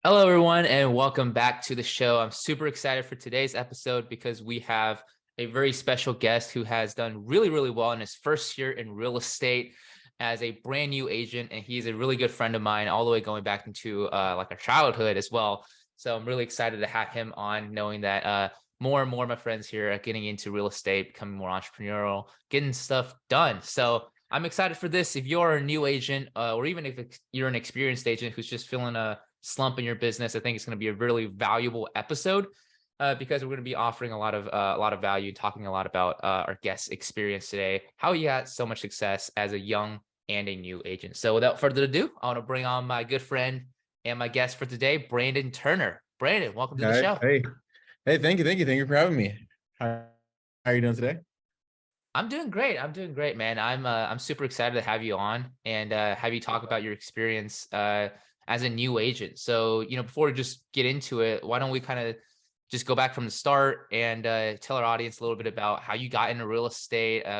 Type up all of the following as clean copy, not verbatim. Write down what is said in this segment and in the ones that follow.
Hello, everyone, and welcome back to the show. I'm super excited for today's episode because we have a very special guest who has done really, really well in his first year in real estate as a brand new agent. And he's a really good friend of mine, all the way going back into like our childhood as well. So I'm really excited to have him on, knowing that more and more of my friends here are getting into real estate, becoming more entrepreneurial, getting stuff done. So I'm excited for this. If you're a new agent, or even if you're an experienced agent who's just feeling a slump in your business, I think it's going to be a really valuable episode because we're going to be offering a lot of value, talking a lot about our guest experience today, how you had so much success as a young and a new agent. So without further ado, I want to bring on my good friend and my guest for today, Brandon Turner. Brandon, welcome to the Hey, show. hey, thank you for having me. How are you doing today? I'm doing great. I'm doing great, man. I'm super excited to have you on and have you talk about your experience as a new agent. So, before we just get into it, why don't we kind of just go back from the start and tell our audience a little bit about how you got into real estate? Okay.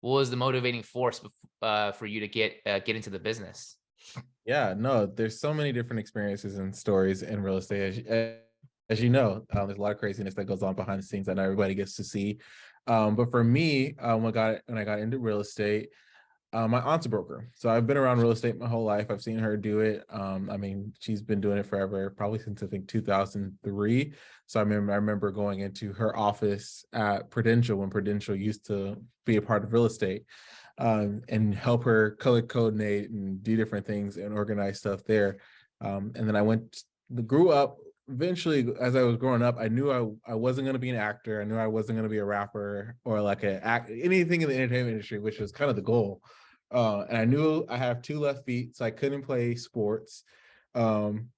What was the motivating force for you to get into the business? Yeah, no, there's so many different experiences and stories in real estate. As you know, there's a lot of craziness that goes on behind the scenes that not everybody gets to see. But for me, when I got into real estate, my aunt's a broker. So I've been around real estate my whole life. I've seen her do it. I mean, she's been doing it forever, probably since I think 2003. So I remember going into her office at Prudential when Prudential used to be a part of real estate, and help her color coordinate and do different things and organize stuff there. And then grew up. Eventually, as I was growing up, I knew I wasn't going to be an actor. I knew I wasn't going to be a rapper or like anything in the entertainment industry, which was kind of the goal. And I knew I have two left feet, so I couldn't play sports. Um,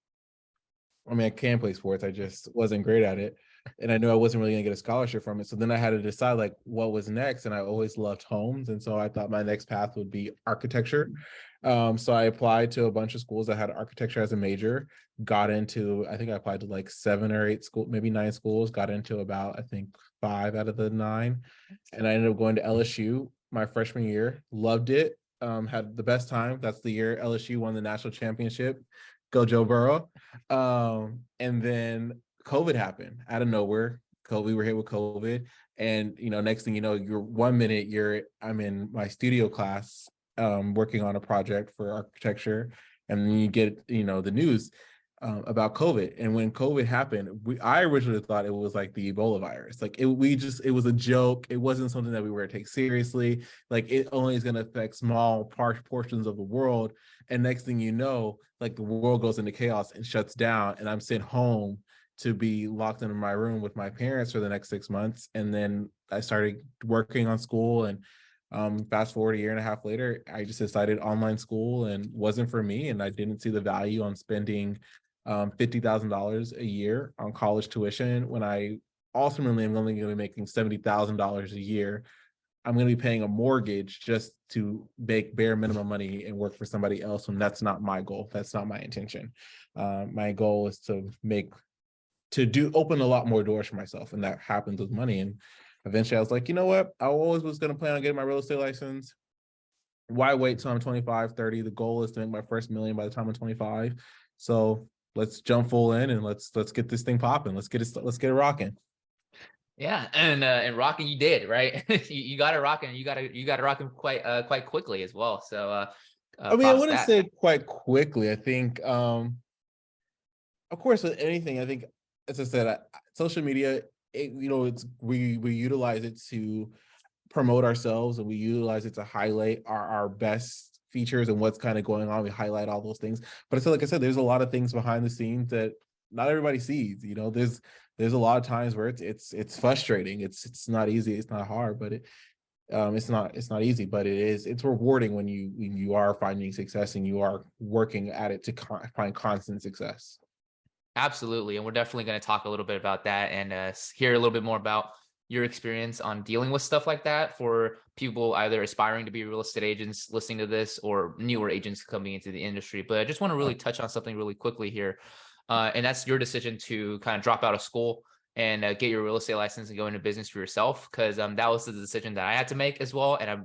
I mean, I can play sports. I just wasn't great at it. And I knew I wasn't really gonna get a scholarship from it. So then I had to decide like what was next. And I always loved homes. And so I thought my next path would be architecture. So I applied to a bunch of schools that had architecture as a major, got into, I think I applied to like 7 or 8 schools, maybe 9 schools, got into about, I think 5 out of the 9. And I ended up going to LSU my freshman year, loved it. Had the best time. That's the year LSU won the national championship. Go Joe Burrow. And then COVID happened out of nowhere. We were hit with COVID, and next thing you know, you're 1 minute I'm in my studio class, working on a project for architecture, and then you get the news about COVID. And when COVID happened, I originally thought it was like the Ebola virus. Like it was a joke. It wasn't something that we were to take seriously. Like it only is going to affect small portions of the world. And next thing you know, like the world goes into chaos and shuts down. And I'm sent home to be locked in my room with my parents for the next 6 months. And then I started working on school, and fast forward a year and a half later, I just decided online school and wasn't for me. And I didn't see the value on spending $50,000 a year on college tuition when I ultimately am only going to be making $70,000 a year. I'm going to be paying a mortgage just to make bare minimum money and work for somebody else when that's not my goal. That's not my intention. My goal is to open a lot more doors for myself, and that happens with money. And eventually I was like, you know what? I always was going to plan on getting my real estate license. Why wait till I'm 25, 30? The goal is to make my first million by the time I'm 25. So let's jump full in and let's get this thing popping. Let's get it rocking. Yeah, and rocking you did, right? You got it rocking, and you got it rocking quite quickly as well. So I mean, I props to wouldn't that. say quite quickly. I think, of course, with anything, I think, as I said, social media, we utilize it to promote ourselves, and we utilize it to highlight our best features and what's kind of going on. We highlight all those things. But I feel like I said, there's a lot of things behind the scenes that not everybody sees. There's a lot of times where it's frustrating. It's not easy. It's not hard, but it's not easy, but it's rewarding when you are finding success and you are working at it to find constant success. Absolutely. And we're definitely going to talk a little bit about that and hear a little bit more about your experience on dealing with stuff like that for people either aspiring to be real estate agents listening to this or newer agents coming into the industry. But I just want to really touch on something really quickly here. And that's your decision to kind of drop out of school and get your real estate license and go into business for yourself. Because that was the decision that I had to make as well. And a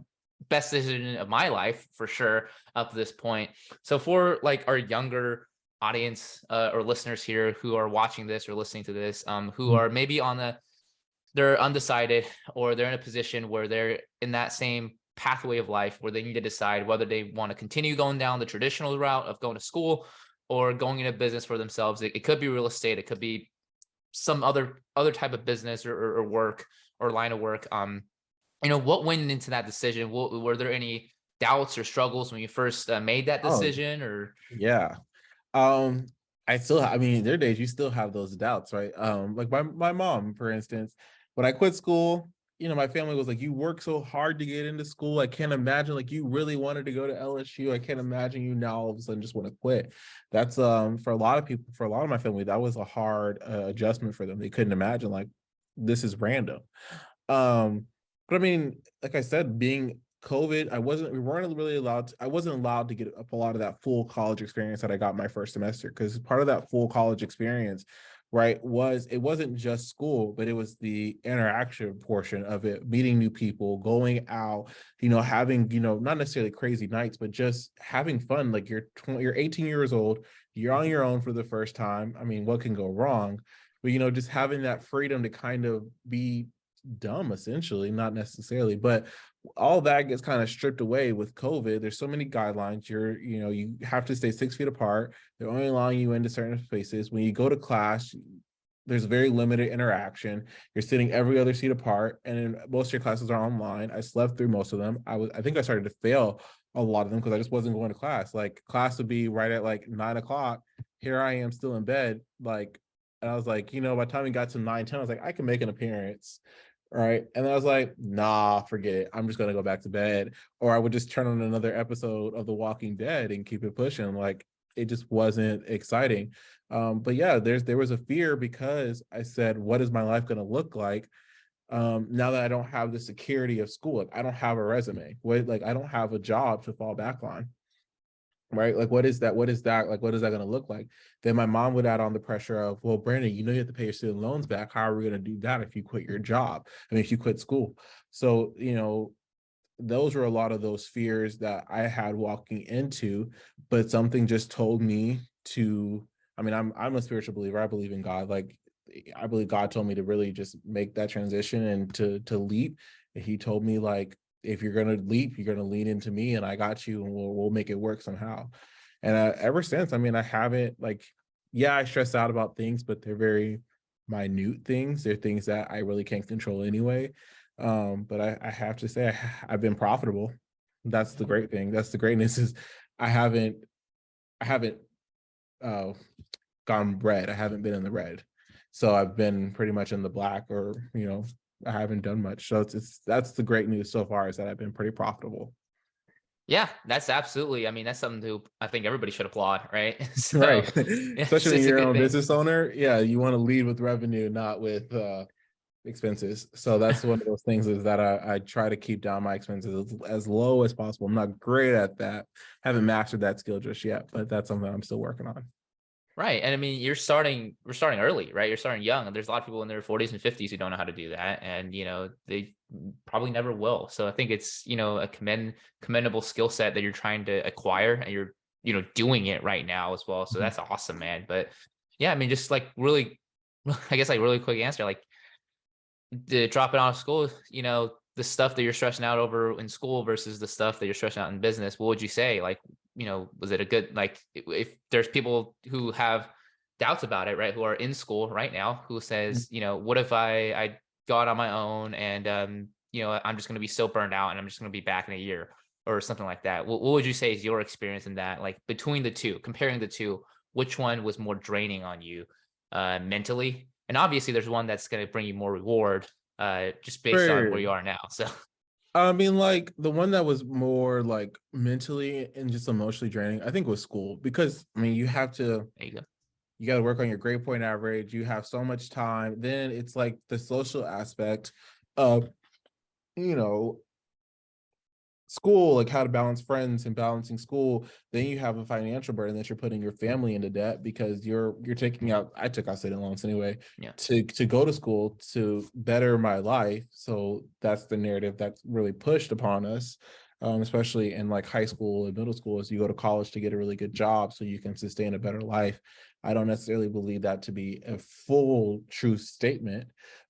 best decision of my life for sure up to this point. So for like our younger audience or listeners here who are watching this or listening to this, who Mhm. are maybe they're undecided, or they're in a position where they're in that same pathway of life where they need to decide whether they want to continue going down the traditional route of going to school or going into business for themselves. It could be real estate. It could be some other type of business or work or line of work. What went into that decision? Were there any doubts or struggles when you first made that Oh, decision? Or yeah. Um, I mean, there are days you still have those doubts, right? Like my mom, for instance, when I quit school, my family was like, "You work so hard to get into school. I can't imagine like you really wanted to go to LSU. I can't imagine you now all of a sudden just want to quit." That's for a lot of people, for a lot of my family, that was a hard adjustment for them. They couldn't imagine like this is random. But I mean, like I said, being COVID, we weren't really I wasn't allowed to get up a lot of that full college experience that I got my first semester, because part of that full college experience, right, it wasn't just school, but it was the interaction portion of it, meeting new people, going out, having, not necessarily crazy nights, but just having fun. Like you're 18 years old, you're on your own for the first time. I mean, what can go wrong? But just having that freedom to kind of be dumb, essentially, not necessarily, but all that gets kind of stripped away with COVID. There's so many guidelines. You have to stay 6 feet apart. They're only allowing you into certain spaces. When you go to class, there's very limited interaction. You're sitting every other seat apart, and most of your classes are online. I slept through most of them. I think I started to fail a lot of them because I just wasn't going to class. Like class would be right at like 9 o'clock. Here I am still in bed. And I was like, by the time we got to 9:10, I was like, I can make an appearance. Right. And then I was like, nah, forget it. I'm just going to go back to bed. Or I would just turn on another episode of The Walking Dead and keep it pushing. Like it just wasn't exciting. But yeah, there was a fear because I said, what is my life going to look like now that I don't have the security of school? Like I don't have a resume. Like I don't have a job to fall back on. Right. Like, what is that? Like, what is that going to look like? Then my mom would add on the pressure of, well, Brandon, you have to pay your student loans back. How are we going to do that if you quit your job? I mean, if you quit school. So, those were a lot of those fears that I had walking into, but something just told me I mean, I'm a spiritual believer. I believe in God. Like, I believe God told me to really just make that transition and to leap. He told me, like, if you're gonna leap, you're gonna lean into me, and I got you, and we'll make it work somehow. And ever since, I mean, I haven't yeah, I stress out about things, but they're very minute things. They're things that I really can't control anyway. But I have to say, I've been profitable. That's the great thing. That's the greatness is I haven't uh, gone red. I haven't been in the red. So I've been pretty much in the black, or I haven't done much. So that's the great news so far, is that I've been pretty profitable. yeah, that's absolutely. I mean, that's something to I think everybody should applaud, right? Right. So yeah, Especially when it's a you're your good own thing. business owner. Yeah, you want to lead with revenue, not with expenses. So that's one of those things, is that I try to keep down my expenses as low as possible. I'm not great at that. Haven't mastered that skill just yet, but that's something I'm still working on. Right. And I mean, we're starting early, right? You're starting young. And there's a lot of people in their 40s and 50s who don't know how to do that. And, they probably never will. So I think it's, a commendable skill set that you're trying to acquire, and you're, doing it right now as well. So Mhm. that's awesome, man. But yeah, I mean, just like really, I guess like really quick answer, like the dropping out of school, the stuff that you're stressing out over in school versus the stuff that you're stressing out in business, what would you say? Like, was it a good, like, if there's people who have doubts about it, right, who are in school right now, who says, what if I go out on my own and, I'm just going to be so burned out and I'm just going to be back in a year or something like that. What would you say is your experience in that? Like between the two, comparing the two, which one was more draining on you mentally? And obviously there's one that's going to bring you more reward just based on where Sure. you are now. So I mean, like the one that was more like mentally and just emotionally draining, I think, was school, because I mean, there you go. you got to work on your grade point average. You have so much time. Then it's like the social aspect of, you know, school, like how to balance friends and balancing school. Then you have a financial burden that you're putting your family into debt, because you're taking out, I took out student loans anyway, Yeah. to go to school to better my life. So that's the narrative that's really pushed upon us. especially in like high school and middle school, is you go to college to get a really good job so you can sustain a better life. I don't necessarily believe that to be a full true statement.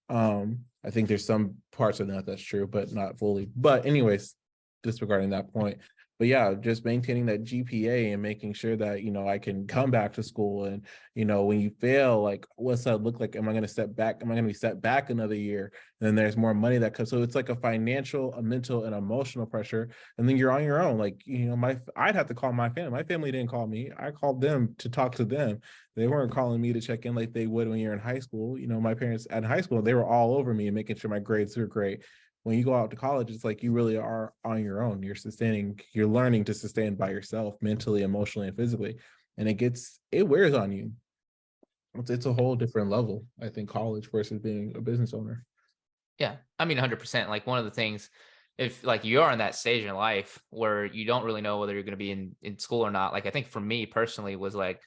I think there's some parts of that that's true, but not fully. But anyways, disregarding that point. But yeah, just maintaining that GPA and making sure that, I can come back to school. And, when you fail, like, what's that look like? Am I going to step back? Am I going to be set back another year? And then there's more money that comes. So it's like a financial, a mental, and emotional pressure. And then you're on your own. Like, I'd have to call my family. My family didn't call me. I called them to talk to them. They weren't calling me to check in like they would when you're in high school. My parents at high school, they were all over me and making sure my grades were great. When you go out to college, it's like you really are on your own. You're learning to sustain by yourself, mentally, emotionally, and physically. And it wears on you. It's a whole different level, I think, college versus being a business owner. Yeah. I mean, 100%. Like one of the things, if like you are in that stage in life where you don't really know whether you're going to be in school or not, like I think for me personally was like,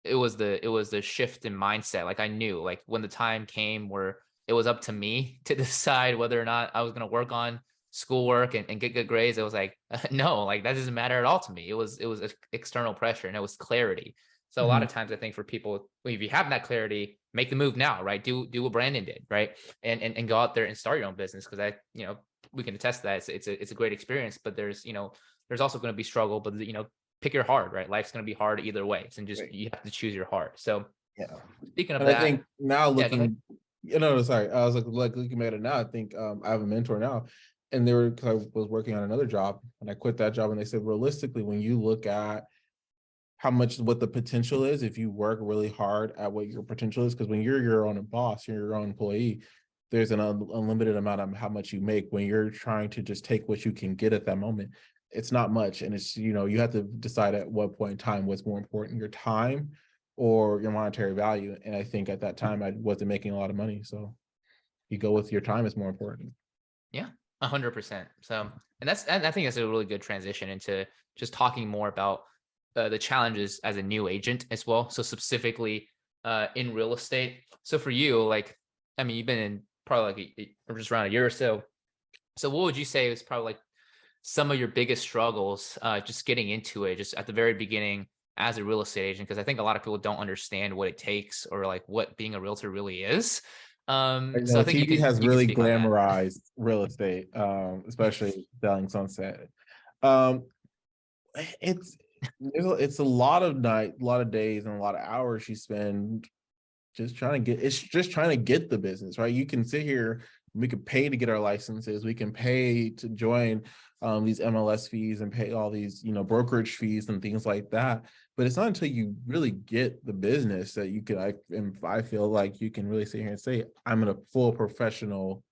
it was the shift in mindset. Like I knew like when the time came where it was up to me to decide whether or not I was going to work on schoolwork and get good grades. It was like, no, like that doesn't matter at all to me. It was external pressure and it was clarity. So a lot of times I think for people, if you have that clarity, make the move now, right? Do what Brandon did, right? And go out there and start your own business. Cause we can attest to that it's a great experience, but there's also going to be struggle, but pick your heart, right? Life's going to be hard either way. And just, you have to choose your heart. So Yeah. speaking of And I that, think now yeah, go ahead. looking, no, sorry. I was like looking at it now. I think I have a mentor now, and because I was working on another job and I quit that job, and they said realistically, when you look at what the potential is, if you work really hard at what your potential is, because when you're your own boss, you're your own employee, there's an unlimited amount of how much you make. When you're trying to just take what you can get at that moment, it's not much. And it's, you have to decide at what point in time what's more important, your time or your monetary value. And I think at that time I wasn't making a lot of money. So you go with your time is more important. Yeah, 100%. So, and I think that's a really good transition into just talking more about the challenges as a new agent as well. So specifically in real estate. So for you, like, I mean, you've been in probably like just around a year or so. So what would you say is probably like some of your biggest struggles just getting into it, just at the very beginning as a real estate agent? Because I think a lot of people don't understand what it takes or like what being a realtor really is. I So know I think TV has you can really speak on that. glamorized real estate, especially selling Sunset. Um, it's a lot of a lot of days, and a lot of hours you spend just trying to get the business, right? You can sit here, we could pay to get our licenses, we can pay to join these MLS fees and pay all these, brokerage fees and things like that. But it's not until you really get the business that you can, I feel like you can really sit here and say, I'm a full professional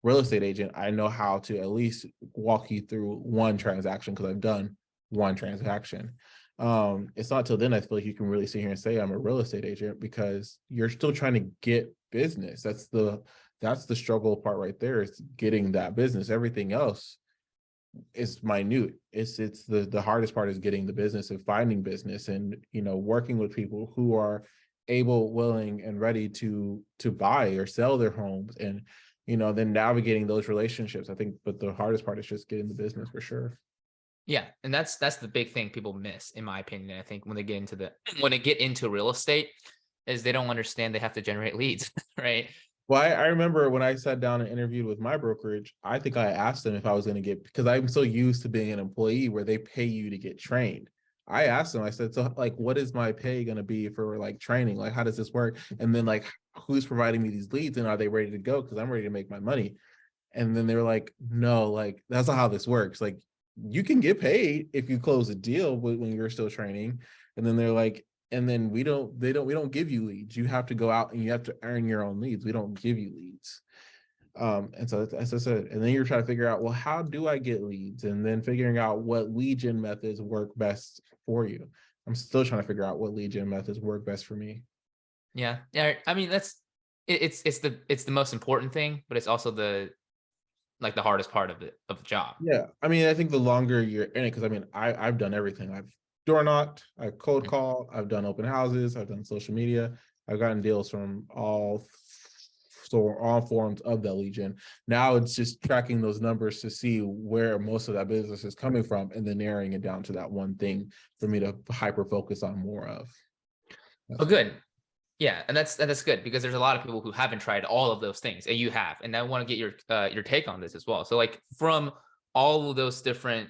real estate agent. I know how to at least walk you through one transaction because I've done one transaction. It's not till then I feel like you can really sit here and say I'm a real estate agent, because you're still trying to get business. That's the struggle part right there, is getting that business. Everything else is minute. It's the hardest part is getting the business and finding business, and working with people who are able, willing, and ready to buy or sell their homes, and then navigating those relationships, I think. But the hardest part is just getting the business, for sure. Yeah, and that's the big thing people miss, in my opinion. I think when they get into real estate, is they don't understand they have to generate leads, right? Well, I remember when I sat down and interviewed with my brokerage, I think I asked them if I was going to get, because I'm so used to being an employee where they pay you to get trained. I asked them, I said, so like, what is my pay going to be for like training? Like, how does this work? And then like, who's providing me these leads, and are they ready to go? Because I'm ready to make my money. And then they were like, no, like, that's not how this works. Like, you can get paid if you close a deal when you're still training. And then they're like, and then we don't give you leads. You have to go out and you have to earn your own leads. We don't give you leads. And so, as I said, and then you're trying to figure out, well, how do I get leads? And then figuring out what lead gen methods work best for you. I'm still trying to figure out what lead gen methods work best for me. Yeah, yeah. I mean, it's the most important thing, but it's also the hardest part of the job. Yeah, I mean, I think the longer you're in it, because I mean, I've done everything. I've door knocked, I've cold Mhm. call, I've done open houses, I've done social media, I've gotten deals from all all forms of that lead gen. Now it's just tracking those numbers to see where most of that business is coming from, and then narrowing it down to that one thing for me to hyper focus on more of. Oh, good. Yeah, and that's good, because there's a lot of people who haven't tried all of those things, and you have, and I want to get your take on this as well. So like from all of those different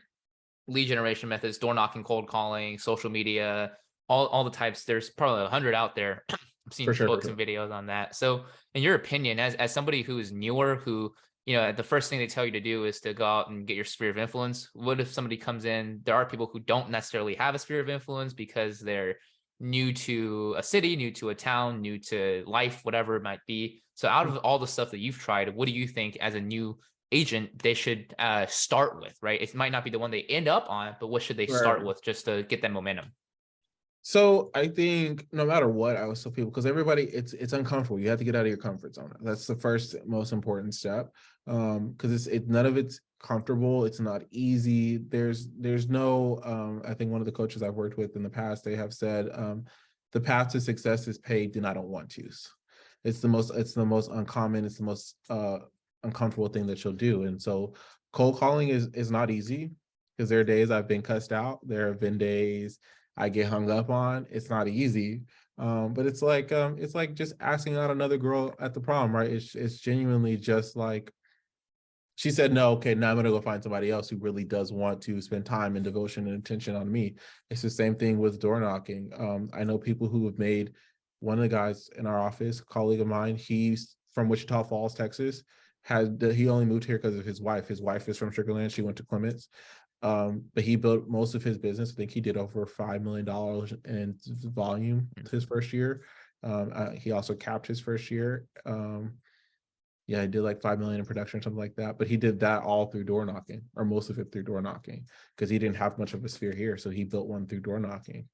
lead generation methods, door knocking, cold calling, social media, all the types, there's probably 100 out there. I've For seen sure, for books sure. and videos on that. So in your opinion, as somebody who is newer, who, the first thing they tell you to do is to go out and get your sphere of influence. What if somebody comes in? There are people who don't necessarily have a sphere of influence because they're new to a city, new to a town, new to life, whatever it might be. So out of all the stuff that you've tried, what do you think as a new agent they should start with, right? It might not be the one they end up on, but what should they start Right. with just to get that momentum? So I think no matter what, I always tell people, because everybody, it's uncomfortable. You have to get out of your comfort zone. That's the first most important step. Because it's none of it's comfortable. It's not easy. There's no I think one of the coaches I've worked with in the past, they have said the path to success is paved in I don't want to's. It's the most uncommon, it's the most uncomfortable thing that you'll do. And so cold calling is not easy, because there are days I've been cussed out. There have been days I get hung up on. It's not easy. But it's like just asking out another girl at the prom, right? It's genuinely just like, she said no, okay, now I'm gonna go find somebody else who really does want to spend time and devotion and attention on me. It's the same thing with door knocking. I know people who have made, one of the guys in our office, a colleague of mine, he's from Wichita Falls, Texas. He only moved here because of his wife. His wife is from Sugar Land. She went to Clements. But he built most of his business. I think he did over $5 million in volume his first year. He also capped his first year. Yeah, he did like 5 million in production or something like that. But he did that all through door knocking, or most of it through door knocking, because he didn't have much of a sphere here. So he built one through door knocking.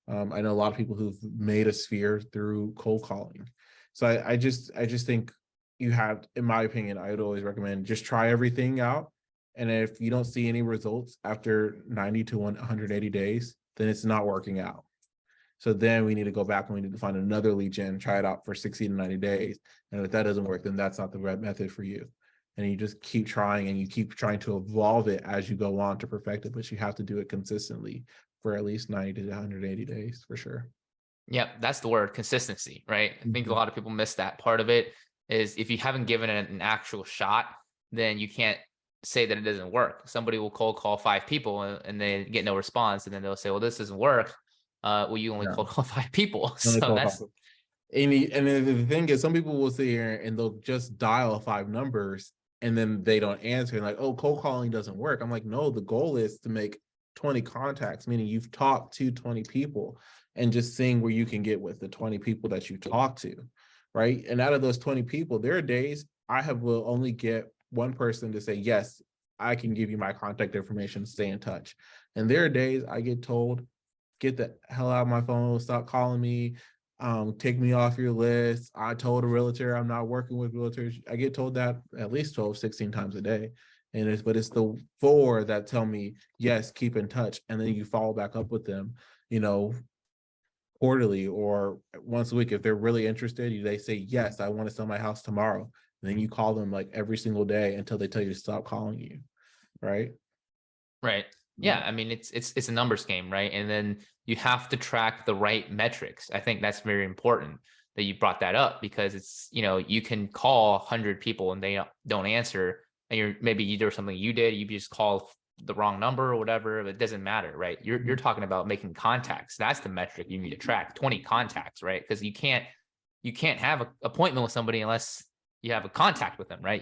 I know a lot of people who've made a sphere through cold calling. So I just think you have, in my opinion, I would always recommend just try everything out. And if you don't see any results after 90 to 180 days, then it's not working out. So then we need to go back and we need to find another lead gen, try it out for 60 to 90 days. And if that doesn't work, then that's not the right method for you. And you just keep trying, and you keep trying to evolve it as you go on to perfect it, but you have to do it consistently for at least 90 to 180 days for sure. Yep, that's the word, consistency, right? I think a Mhm. lot of people miss that part of it. Is if you haven't given it an actual shot, then you can't say that it doesn't work. Somebody will cold call 5 people and they get no response, and then they'll say, well, this doesn't work. Well, you only Yeah. cold call 5 people. Only So cold that's call. And then the thing is, some people will sit here and they'll just dial 5 numbers and then they don't answer. Like, oh, cold calling doesn't work. I'm like, no, the goal is to make 20 contacts, meaning you've talked to 20 people, and just seeing where you can get with the 20 people that you talk to, right? And out of those 20 people, there are days will only get one person to say, yes, I can give you my contact information, stay in touch. And there are days I get told, get the hell out of my phone, stop calling me, take me off your list. I told a realtor I'm not working with realtors. I get told that at least 12, 16 times a day. But it's the 4 that tell me, yes, keep in touch. And then you follow back up with them, you know, quarterly or once a week. If they're really interested, they say, yes, I want to sell my house tomorrow. And then you call them like every single day until they tell you to stop calling you. Right. right. Yeah, I mean it's a numbers game, right? And then you have to track the right metrics. I think that's very important that you brought that up, because it's, you can call 100 people and they don't answer, and maybe you do something you did, you just call the wrong number or whatever. It doesn't matter, right? You're talking about making contacts. That's the metric you need to track. 20 contacts, right? Because you can't have an appointment with somebody unless you have a contact with them, right?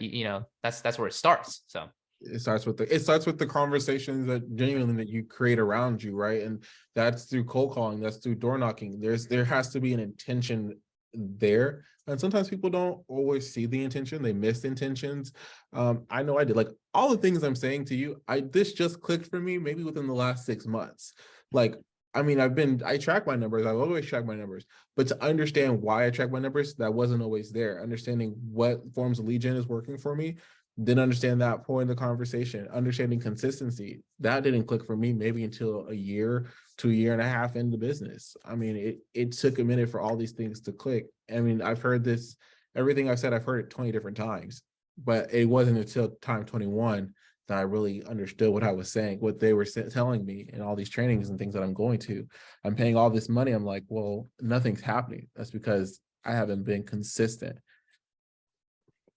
That's where it starts. So It starts with the conversations that genuinely that you create around you, right? And that's through cold calling, that's through door knocking. There has to be an intention there, and sometimes people don't always see the intention, they miss intentions. I know I did, like, all the things I'm saying to you, this just clicked for me maybe within the last 6 months. Like, I mean, I track my numbers, I've always tracked my numbers, but to understand why I track my numbers, that wasn't always there. Understanding what forms of lead gen is working for me, didn't understand that point in the conversation. Understanding consistency, that didn't click for me maybe until a year to a year and a half into business. I mean, it took a minute for all these things to click. I mean, I've heard this everything I said, I've heard it 20 different times, but it wasn't until time 21 that I really understood what I was saying, what they were telling me, and all these trainings and things that I'm going to. I'm paying all this money. I'm like, well, nothing's happening. That's because I haven't been consistent.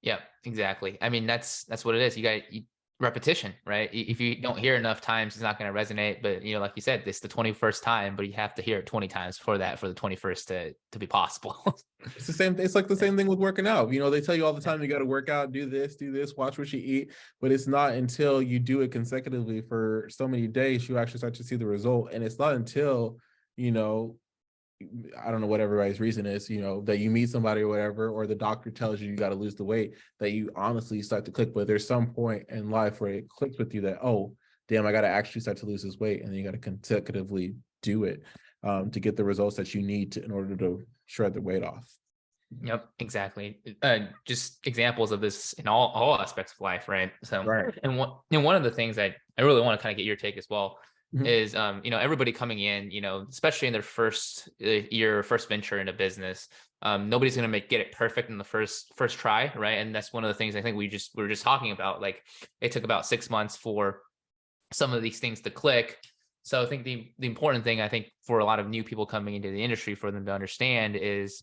Yeah, exactly. I mean, that's what it is. You got repetition, right? If you don't hear enough times, it's not going to resonate. But like you said, it's the 21st time, but you have to hear it 20 times for the 21st to be possible. It's the same. It's like the same thing with working out. They tell you all the time, you got to work out, do this, watch what you eat. But it's not until you do it consecutively for so many days, you actually start to see the result. And it's not until, I don't know what everybody's reason is, that you meet somebody or whatever, or the doctor tells you got to lose the weight, that you honestly start to click. But there's some point in life where it clicks with you that, oh, damn, I got to actually start to lose this weight. And then you got to consecutively do it to get the results that you need in order to shred the weight off. Yep, exactly. Just examples of this in all aspects of life, right? So, right. And one of the things I really want to kind of get your take as well is, everybody coming in, especially in their first year, first venture into business, nobody's going to get it perfect in the first try, right? And that's one of the things I think we were just talking about. Like, it took about 6 months for some of these things to click. So I think the important thing, I think, for a lot of new people coming into the industry, for them to understand is,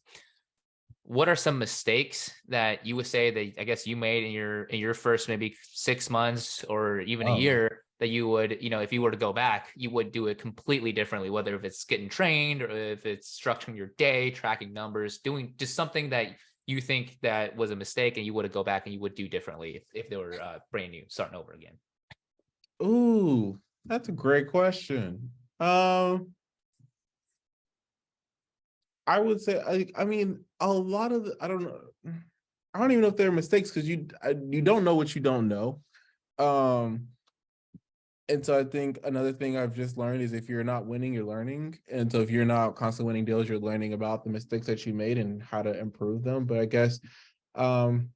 what are some mistakes that you would say that I guess you made in your first maybe 6 months or even a year, that you would, if you were to go back, you would do it completely differently, whether if it's getting trained or if it's structuring your day, tracking numbers, doing just something that you think that was a mistake and you would go back and you would do differently if they were brand new, starting over again? Ooh, that's a great question. I would say, I mean, a lot of I don't know. I don't even know if they're mistakes, because you don't know what you don't know. And so I think another thing I've just learned is, if you're not winning, you're learning. And so if you're not constantly winning deals, you're learning about the mistakes that you made and how to improve them. But I guess one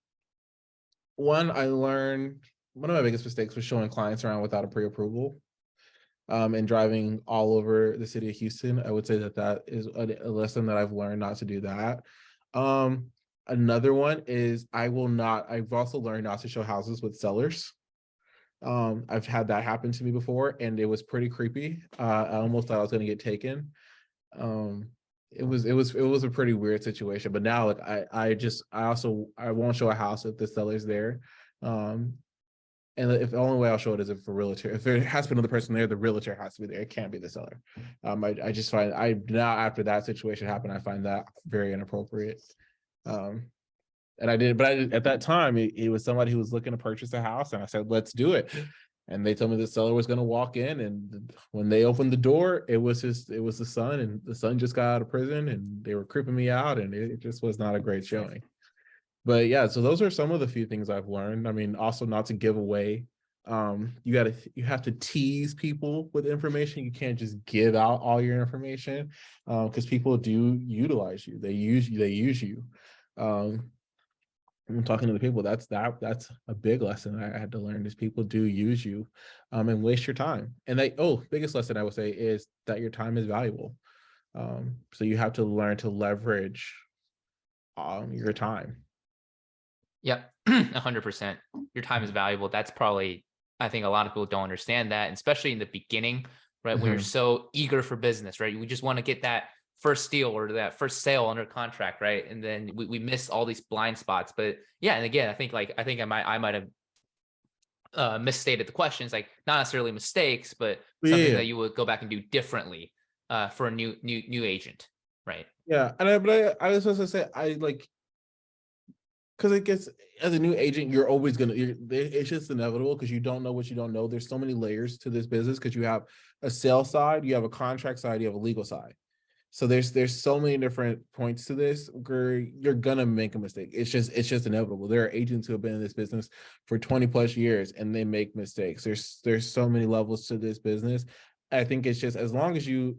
of my biggest mistakes was showing clients around without a pre-approval. And driving all over the city of Houston. I would say that is a lesson that I've learned, not to do that. Another one is, I've also learned not to show houses with sellers. I've had that happen to me before, and it was pretty creepy. I almost thought I was going to get taken. It was a pretty weird situation. But now, like, I won't show a house if the seller's there. And if the only way I'll show it is if a realtor, if there has to be another person there, the realtor has to be there. It can't be the seller. I just find, now after that situation happened, I find that very inappropriate. And at that time, it was somebody who was looking to purchase a house, and I said, let's do it. And they told me the seller was going to walk in, and when they opened the door, it was the son, and the son just got out of prison, and they were creeping me out, and it just was not a great showing. But yeah, so those are some of the few things I've learned. I mean, also not to give away. You have to tease people with information. You can't just give out all your information, because people do utilize you. They use you. I'm talking to the people. That's a big lesson I had to learn, is people do use you, and waste your time. And biggest lesson I would say is that your time is valuable. So you have to learn to leverage your time. Yep, 100%. Your time is valuable. That's probably, I think a lot of people don't understand that, and especially in the beginning, right? When you're so eager for business, right? We just want to get that first deal or that first sale under contract, right? And then we miss all these blind spots. But yeah, and again, I think I might have misstated the questions, like not necessarily mistakes, but something that you would go back and do differently for a new agent, right? Yeah, and I was supposed to say, because it gets, as a new agent, you're always it's just inevitable, because you don't know what you don't know. There's so many layers to this business, because you have a sales side, you have a contract side, you have a legal side. So there's so many different points to this where you're gonna make a mistake. It's just inevitable. There are agents who have been in this business for 20 plus years, and they make mistakes. There's so many levels to this business. I think it's just, as long as you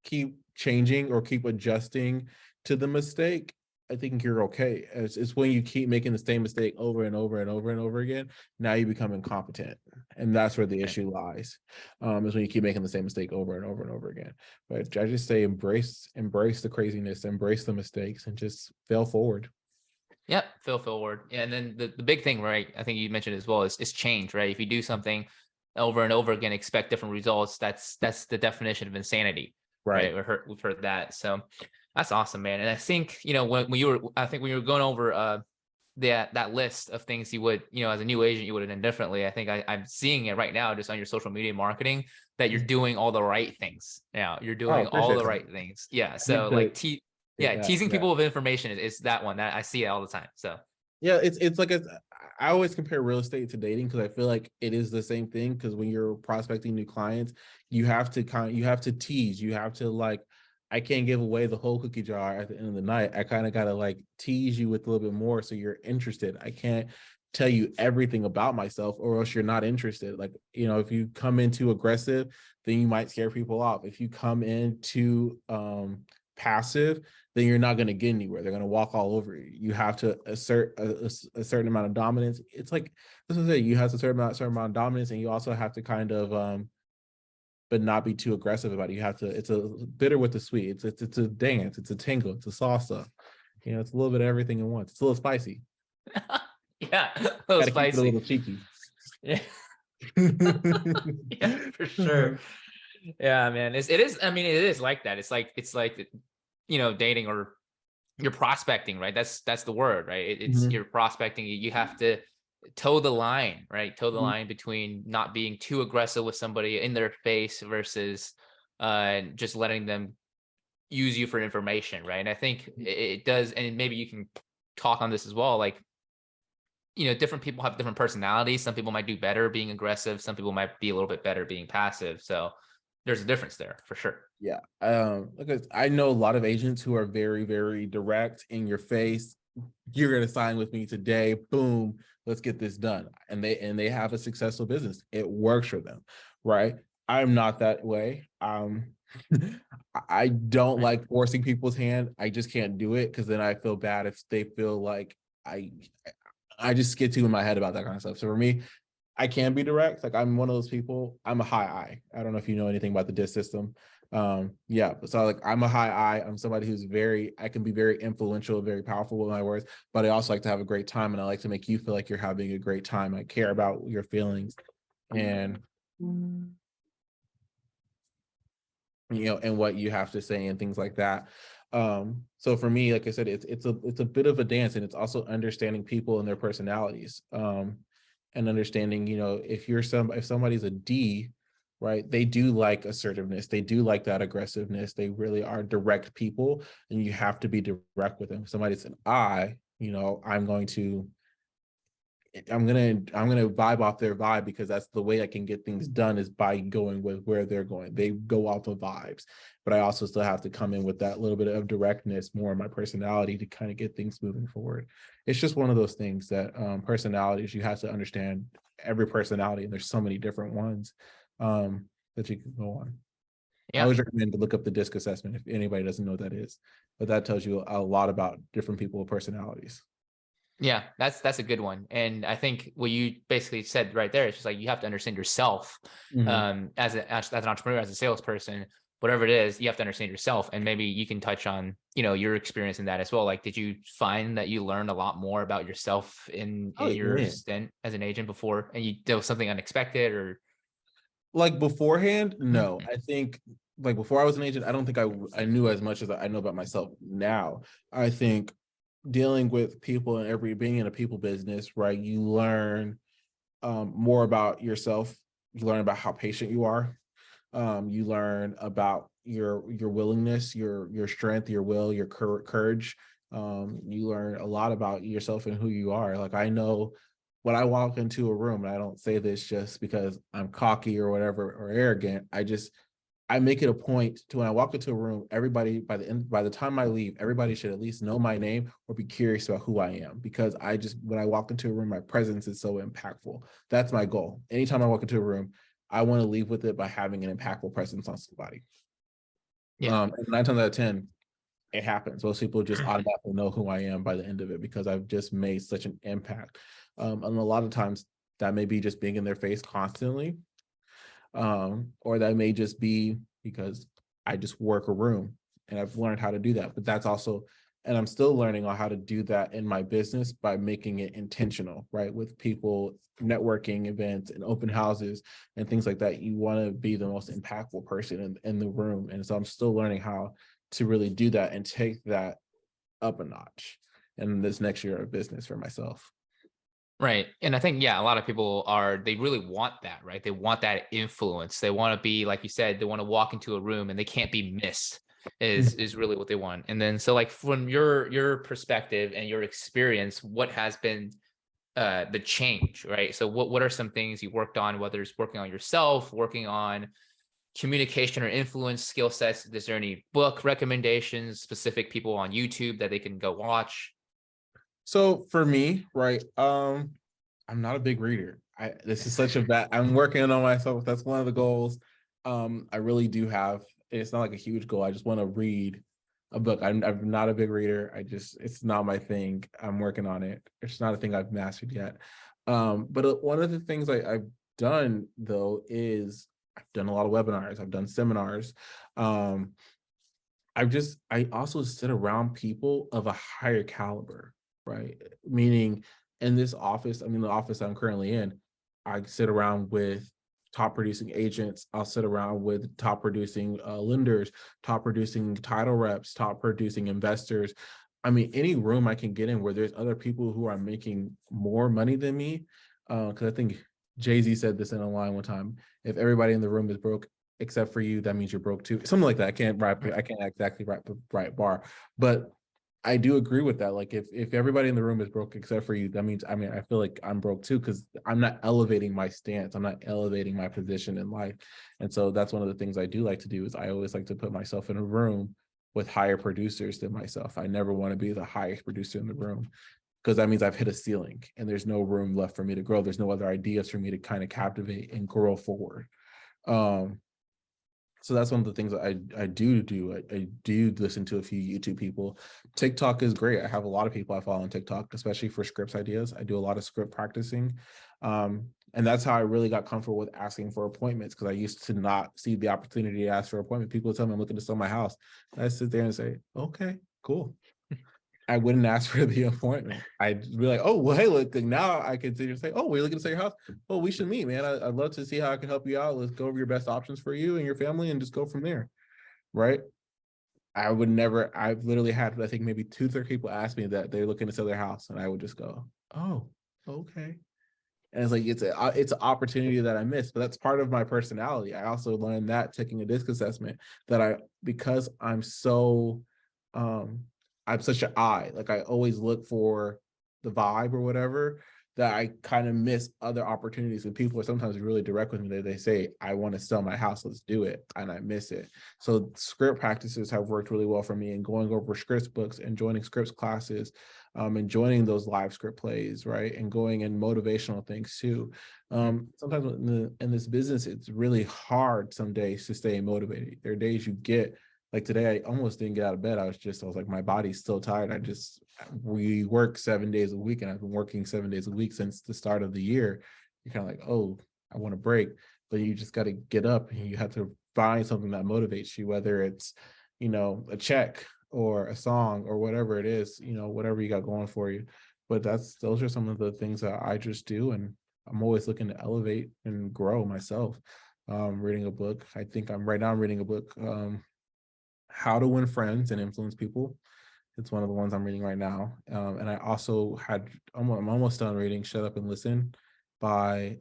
keep changing or keep adjusting to the mistake, I think you're okay. It's when you keep making the same mistake over and over and over and over again, now you become incompetent. And that's where the issue lies. Is when you keep making the same mistake over and over and over again. But I just say embrace the craziness, embrace the mistakes, and just fail forward. Yep, fail forward. Yeah, and then the big thing, right? I think you mentioned as well is change, right? If you do something over and over again, expect different results. That's the definition of insanity, Right. right? We've heard that. So that's awesome, man. And I think, when you were, I think when you were going over that list of things you would, as a new agent, you would have done differently. I think I'm seeing it right now just on your social media marketing that you're doing all the right things now. You're Oh, doing all appreciate the that. right things. Yeah. I need So to like get that. teasing Yeah. people with information is that one that I see it all the time. So Yeah, it's like I always compare real estate to dating because I feel like it is the same thing. Because when you're prospecting new clients, you have to tease, you have to like, I can't give away the whole cookie jar at the end of the night. I kind of gotta like tease you with a little bit more so you're interested. I can't tell you everything about myself or else you're not interested. Like, if you come in too aggressive, then you might scare people off. If you come in too passive, then you're not going to get anywhere. They're going to walk all over you. You have to assert a certain amount of dominance. It's like, this is it. You have to certain amount of dominance, and you also have to kind of, but not be too aggressive about it. You have to. It's a bitter with the sweet. It's a dance. It's a tango. It's a salsa. It's a little bit of everything at once. It's a little spicy. yeah, a little Got to keep it a spicy. little cheeky. Yeah. Yeah, for sure. Yeah, man. It is. I mean, it is like that. It's like dating or you're prospecting, right? That's the word, right? It's Mhm. you're prospecting. You have to toe the line, right? Toe the Mhm. line between not being too aggressive with somebody in their face versus just letting them use you for information, right? And I think it does, and maybe you can talk on this as well. Like, different people have different personalities. Some people might do better being aggressive. Some people might be a little bit better being passive. So there's a difference there for sure. Yeah. Because I know a lot of agents who are very, very direct in your face. You're gonna sign with me today. Boom, let's get this done. And they have a successful business. It works for them, right? I'm not that way. I don't like forcing people's hand. I just can't do it because then I feel bad if they feel like I I just get too in my head about that kind of stuff. So for me, I can be direct. Like I'm one of those people. I'm a high I. I don't know if you know anything about the DIS system. Yeah. So like I'm a high I. I'm somebody who's I can be very influential, very powerful with my words, but I also like to have a great time and I like to make you feel like you're having a great time. I care about your feelings and and what you have to say and things like that. So for me, like I said, it's a bit of a dance, and it's also understanding people and their personalities. And understanding, if somebody's a D, right, they do like assertiveness, they do like that aggressiveness, they really are direct people, and you have to be direct with them. If somebody's an I, I'm gonna vibe off their vibe because that's the way I can get things done is by going with where they're going. They go off of vibes, but I also still have to come in with that little bit of directness, more of my personality to kind of get things moving forward. It's just one of those things that personalities, you have to understand every personality, and there's so many different ones that you can go on. I Yeah. always recommend to look up the DISC assessment if anybody doesn't know what that is, but that tells you a lot about different people's personalities. Yeah, that's a good one. And I think what you basically said right there is just like you have to understand yourself Mhm. as an entrepreneur, as a salesperson, whatever it is, you have to understand yourself. And maybe you can touch on, your experience in that as well. Like, did you find that you learned a lot more about yourself Oh in your yeah. stint as an agent before, and there was something unexpected or Like beforehand, no. I think like before I was an agent, I don't think I knew as much as I know about myself now. I think dealing with people and being in a people business, right? You learn more about yourself. You learn about how patient you are. You learn about your willingness, your strength, your will, your courage. You learn a lot about yourself and who you are. Like I know when I walk into a room, and I don't say this just because I'm cocky or whatever or arrogant. I make it a point to when I walk into a room, everybody by the time I leave, everybody should at least know my name or be curious about who I am. Because when I walk into a room, my presence is so impactful. That's my goal. Anytime I walk into a room, I want to leave with it by having an impactful presence on somebody. yeah. And 9 times out of 10, it happens. Most people just automatically know who I am by the end of it because I've just made such an impact. And a lot of times that may be just being in their face constantly, or that may just be because I just work a room and I've learned how to do that. But that's also, and I'm still learning on how to do that in my business by making it intentional, right? With people, networking events and open houses and things like that. You want to be the most impactful person in the room. And so I'm still learning how to really do that and take that up a notch in this next year of business for myself. Right. And I think, yeah, a lot of people they really want that, right? They want that influence. They want to be, like you said, they want to walk into a room and they can't be missed is really what they want. And then, so like from your perspective and your experience, what has been the change, right? So what are some things you worked on, whether it's working on yourself, working on communication or influence skill sets? Is there any book recommendations, specific people on YouTube that they can go watch? So for me, right, I'm not a big reader. This is such a bad, I'm working on myself. That's one of the goals. I really do have, it's not like a huge goal. I just want to read a book. I'm not a big reader. It's not my thing. I'm working on it. It's not a thing I've mastered yet. But one of the things I've done though is I've done a lot of webinars. I've done seminars. I also sit around people of a higher caliber, right? Meaning in this office, I mean, the office I'm currently in, I sit around with top producing agents. I'll sit around with top producing lenders, top producing title reps, top producing investors. I mean, any room I can get in where there's other people who are making more money than me. Because I think Jay-Z said this in a line one time: if everybody in the room is broke except for you, that means you're broke too. Something like that. I can't exactly write the right bar, but I do agree with that. Like if everybody in the room is broke except for you, that means, I mean, I feel like I'm broke too, because I'm not elevating my stance. I'm not elevating my position in life. And so that's one of the things I do like to do is I always like to put myself in a room with higher producers than myself. I never want to be the highest producer in the room, because that means I've hit a ceiling and there's no room left for me to grow. There's no other ideas for me to kind of captivate and grow forward. So that's one of the things that I do. I do listen to a few YouTube people. TikTok is great. I have a lot of people I follow on TikTok, especially for scripts ideas. I do a lot of script practicing. And that's how I really got comfortable with asking for appointments, because I used to not see the opportunity to ask for an appointment. People tell me I'm looking to sell my house. I sit there and say, okay, cool. I wouldn't ask for the appointment. I'd be like, oh, well, hey, look, now I can say, oh, we're looking to sell your house. Well, we should meet, man. I'd love to see how I can help you out. Let's go over your best options for you and your family and just go from there. Right. I've literally had, I think maybe 2-3 people ask me that they're looking to sell their house. And I would just go, oh, okay. And it's like, it's an opportunity that I missed, but that's part of my personality. I also learned that taking a disc assessment, that because I'm so, I'm such an eye, like I always look for the vibe or whatever, that I kind of miss other opportunities. And people are sometimes really direct with me. They say, I want to sell my house, let's do it. And I miss it. So script practices have worked really well for me, and going over scripts books and joining scripts classes, and joining those live script plays, right? And going in motivational things too. Sometimes in this business, it's really hard some days to stay motivated. There are days you get, like today, I almost didn't get out of bed. I was like, my body's still tired. We work 7 days a week, and I've been working 7 days a week since the start of the year. You're kind of like, oh, I want to break, but you just got to get up and you have to find something that motivates you, whether it's, a check or a song or whatever it is, whatever you got going for you. But those are some of the things that I just do. And I'm always looking to elevate and grow myself. Reading a book. I'm reading a book, How to Win Friends and Influence People. It's one of the ones I'm reading right now. And I also I'm almost done reading Shut Up and Listen by,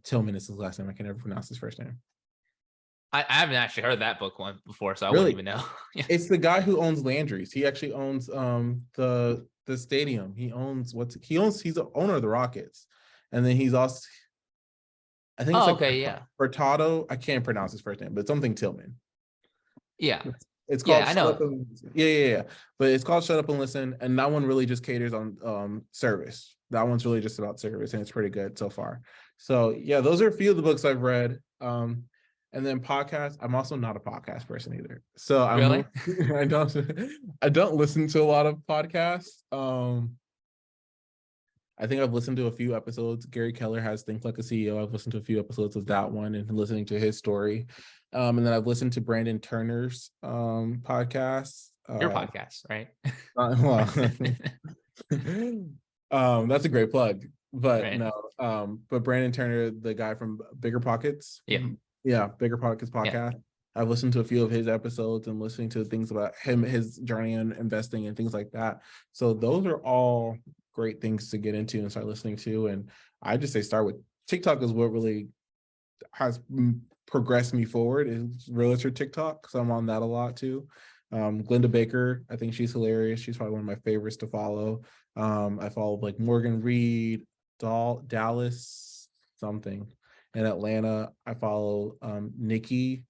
Tillman is his last name. I can never pronounce his first name. I haven't actually heard that book one before, so I wouldn't Really? even know. Yeah. It's the guy who owns Landry's. He actually owns the stadium. He's the owner of the Rockets. And then he's also, I think it's Oh, like okay, yeah. Furtado. I can't pronounce his first name, but it's something Tillman. Yeah. It's Yeah, called I Shut Up know. and Listen. Yeah. But it's called Shut Up and Listen, and that one really just caters on service. That one's really just about service, and it's pretty good so far. So yeah, those are a few of the books I've read. And And then podcasts, I'm also not a podcast person either. So Really? I don't I don't listen to a lot of podcasts. I think I've listened to a few episodes. Gary Keller has Think Like a CEO. I've listened to a few episodes of that one and listening to his story. And then I've listened to Brandon Turner's podcasts. Your podcast, right? Well, that's a great plug. But Right. no, but Brandon Turner, the guy from Bigger Pockets, Yeah. yeah, Bigger Pockets Yeah. podcast. I've listened to a few of his episodes and listening to things about him, his journey in investing and things like that. So those are all great things to get into and start listening to. And I just say start with TikTok is what really has progressed me forward is Realtor TikTok. So I'm on that a lot too. Glenda Baker, I think she's hilarious. She's probably one of my favorites to follow. I follow like Morgan Reed, Dallas something. In Atlanta, I follow Nikki,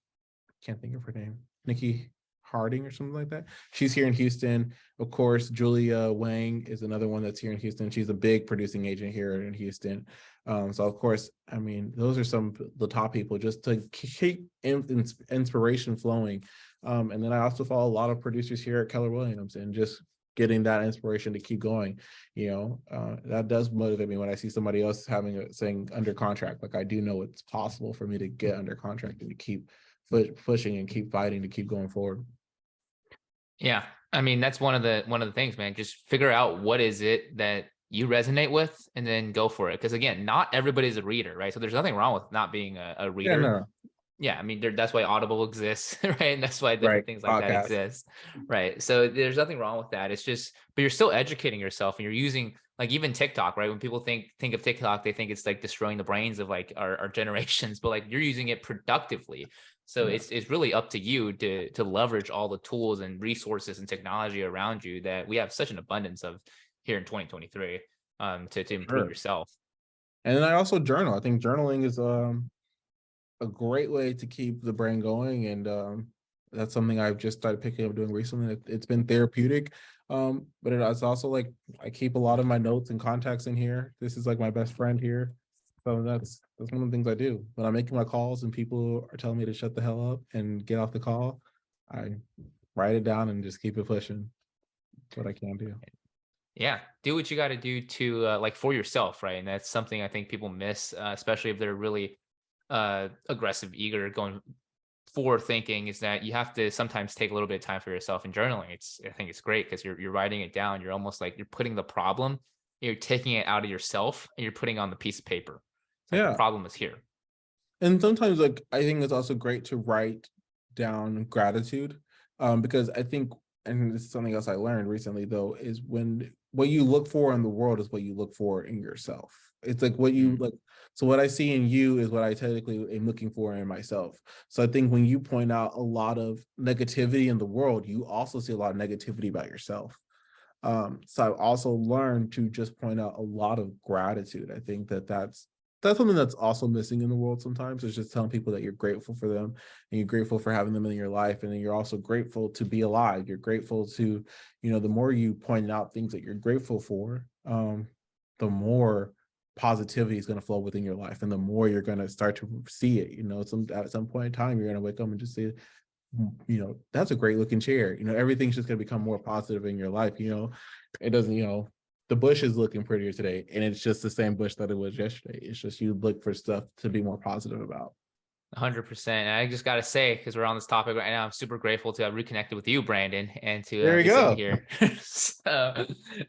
can't think of her name, Nikki Harding or something like that. She's here in Houston. Of course, Julia Wang is another one that's here in Houston. She's a big producing agent here in Houston. So of course, I mean, those are some of the top people just to keep inspiration flowing. And then I also follow a lot of producers here at Keller Williams and just getting that inspiration to keep going. That does motivate me when I see somebody else saying under contract. Like I do know it's possible for me to get under contract and to keep pushing and keep fighting to keep going forward. Yeah. I mean, that's one of the things, man. Just figure out what is it that you resonate with and then go for it. Because again, not everybody's a reader, right? So there's nothing wrong with not being a Yeah, reader. no, Yeah, I mean, that's why Audible exists, right? And that's why right. different things like that Podcast. exist, right? So there's nothing wrong with that. It's just, but you're still educating yourself, and you're using like even TikTok, right? When people think of TikTok, they think it's like destroying the brains of like our generations, but like you're using it productively. So Yeah. it's really up to you to leverage all the tools and resources and technology around you that we have such an abundance of here in 2023 to improve Sure. yourself. And then I also journal. I think journaling is a great way to keep the brain going, and that's something I've just started picking up doing recently. It's been therapeutic, but it's also like I keep a lot of my notes and contacts in here. This is like my best friend here, so that's one of the things I do when I'm making my calls and people are telling me to shut the hell up and get off the call. I write it down and just keep it pushing. That's what I can do. Yeah, do what you got to do to like for yourself, right? And that's something I think people miss, especially if they're really aggressive, eager, going forward thinking, is that you have to sometimes take a little bit of time for yourself. And journaling, I think it's great because you're writing it down. You're almost like you're putting the problem, you're taking it out of yourself, and you're putting it on the piece of paper. It's like the Yeah. problem is here. And sometimes like I think it's also great to write down gratitude, because I think, and this is something else I learned recently though, is when what you look for in the world is what you look for in yourself. It's like what you like. So what I see in you is what I technically am looking for in myself. So I think when you point out a lot of negativity in the world, you also see a lot of negativity about yourself. So I've also learned to just point out a lot of gratitude. I think that's something that's also missing in the world sometimes. Is just telling people that you're grateful for them and you're grateful for having them in your life, and then you're also grateful to be alive. You're grateful to, the more you point out things that you're grateful for, the more positivity is going to flow within your life, and the more you're going to start to see it. At some point in time, you're going to wake up and just say, that's a great looking chair. Everything's just going to become more positive in your life. It doesn't, the bush is looking prettier today, and it's just the same bush that it was yesterday. It's just you look for stuff to be more positive about. 100%. I just got to say, because we're on this topic right now, I'm super grateful to have reconnected with you, Brandon, and to There you be sitting go. here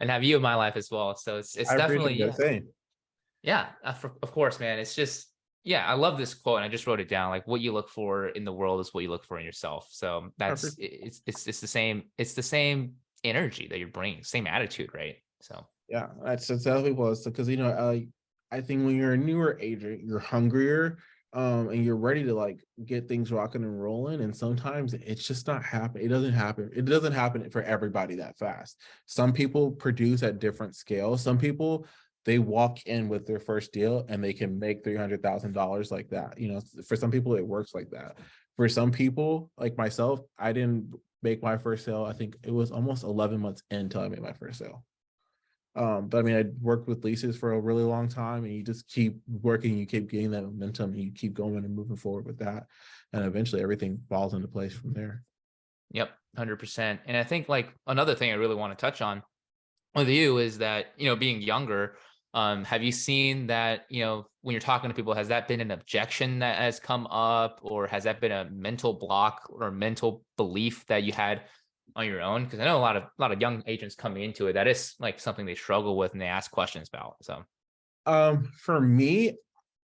and have you in my life as well. So it's I definitely, appreciate yeah, that saying. yeah, of course, man. It's just, yeah, I love this quote, and I just wrote it down. Like, what you look for in the world is what you look for in yourself. So it's the same energy that you're bringing, same attitude, right? So Yeah, that's to tell people is because I think when you're a newer agent, you're hungrier, and you're ready to like get things rocking and rolling. And sometimes it's just not happen. It doesn't happen. It doesn't happen for everybody that fast. Some people produce at different scales. Some people they walk in with their first deal and they can make $300,000 like that. For some people it works like that. For some people like myself, I didn't make my first sale. I think it was almost 11 months until I made my first sale. But I mean, I worked with leases for a really long time, and you just keep working, you keep getting that momentum, and you keep going and moving forward with that. And eventually everything falls into place from there. Yep, 100%. And I think like another thing I really want to touch on with you is that, being younger, have you seen that, when you're talking to people, has that been an objection that has come up, or has that been a mental block or mental belief that you had on your own? Because I know a lot of young agents coming into it, that is like something they struggle with and they ask questions about. So For me,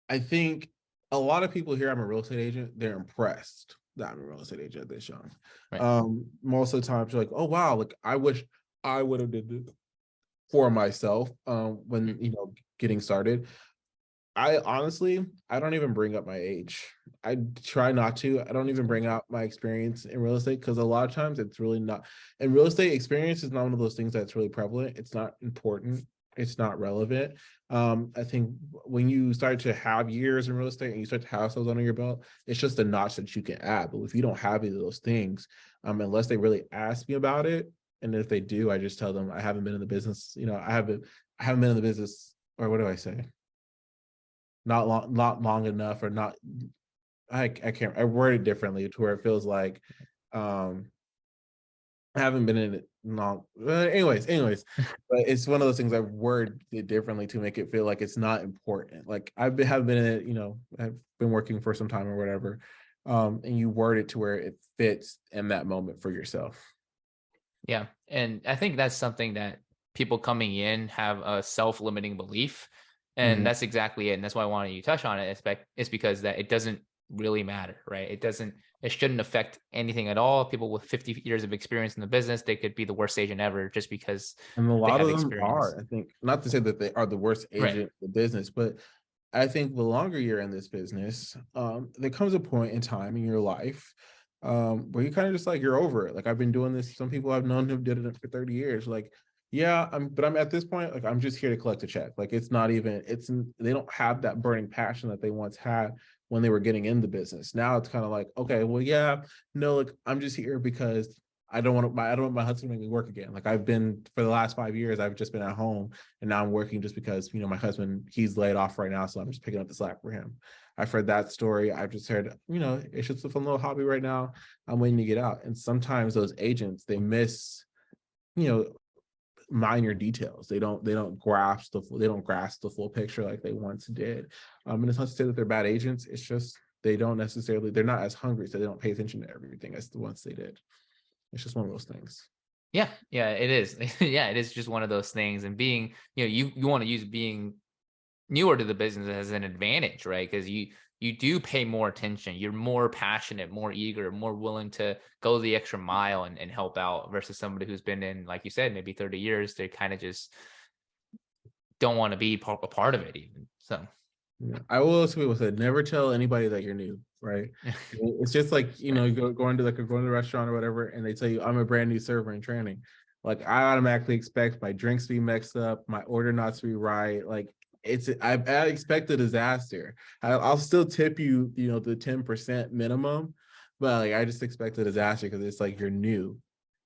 I think a lot of people hear I'm a real estate agent, they're impressed that I'm a real estate agent this young. right. Most of the time, you're like, oh wow, like I wish I would have did this for myself when getting started. I honestly, I don't even bring up my age. I try not to. I don't even bring out my experience in real estate, because a lot of times it's really not. And real estate experience is not one of those things that's really prevalent. It's not important. It's not relevant. I think when you start to have years in real estate and you start to have those under your belt, it's just a notch that you can add. But if you don't have either of those things, unless they really ask me about it, and if they do, I just tell them I haven't been in the business. I haven't been in the business, or what do I say? Not long enough, or not. I can't. I word it differently to where it feels like I haven't been in it long. Anyways, but it's one of those things I word it differently to make it feel like it's not important. Like have been in it, I've been working for some time or whatever, and you word it to where it fits in that moment for yourself. Yeah. And I think that's something that people coming in have a self-limiting belief. And Mhm. that's exactly it. And that's why I wanted you to touch on it. It's because that it doesn't really matter, right? It shouldn't affect anything at all. People with 50 years of experience in the business, they could be the worst agent ever just because And a they lot have of them experience. are. I think, not to say that they are the worst Right. agent in the business, but I think the longer you're in this business, there comes a point in time in your life where you kind of just like you're over it. Like I've been doing this. Some people I've known who did it for 30 years. Like, yeah, but I'm at this point, like I'm just here to collect a check. Like it's not even, they don't have that burning passion that they once had when they were getting in the business. Now it's kind of like, okay, well, yeah, no, like I'm just here because I don't want my husband to make me work again. Like I've been for the last 5 years, I've just been at home, and now I'm working just because my husband, he's laid off right now, so I'm just picking up the slack for him. I've heard that story. I've just heard, it's just a fun little hobby right now. I'm waiting to get out. And sometimes those agents, they miss, you know, minor details. They don't grasp the full picture like they once did. And it's not to say that they're bad agents. It's just they're not as hungry, so they don't pay attention to everything as the ones they did. It's just one of those things. Yeah. Yeah, it is. Yeah, it is just one of those things. And being, you want to use being newer to the business as an advantage, right? Because you do pay more attention. You're more passionate, more eager, more willing to go the extra mile and help out versus somebody who's been in, like you said, maybe 30 years. They kind of just don't want to be a part of it even. So Yeah. I will also people said never tell anybody that you're new, right? It's just like, you go into like going to a restaurant or whatever, and they tell you I'm a brand new server in training. Like I automatically expect my drinks to be mixed up, my order not to be right. Like I expect a disaster. I'll still tip you, the 10% minimum, but like I just expect a disaster because it's like you're new.